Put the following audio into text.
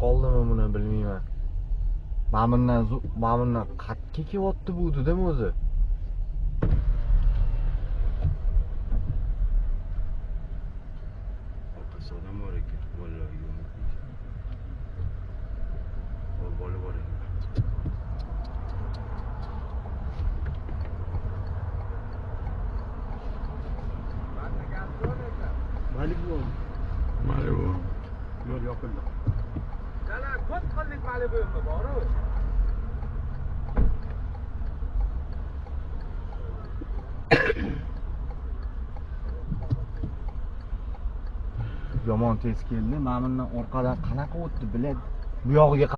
qoldimi buni bilmayman. Ma'mundan qatga kelyapti bu dedim o'zi. Orqasi odam bor ekan, bolalarga. Bola bor ekan. Malibu. Yo'l yopildi. Yana ko'p qillik Malibu'mi bor-ku? Yomon tez keldi. Ma'mundan orqadan qanaqa o'tdi biladi. Bu yog'iga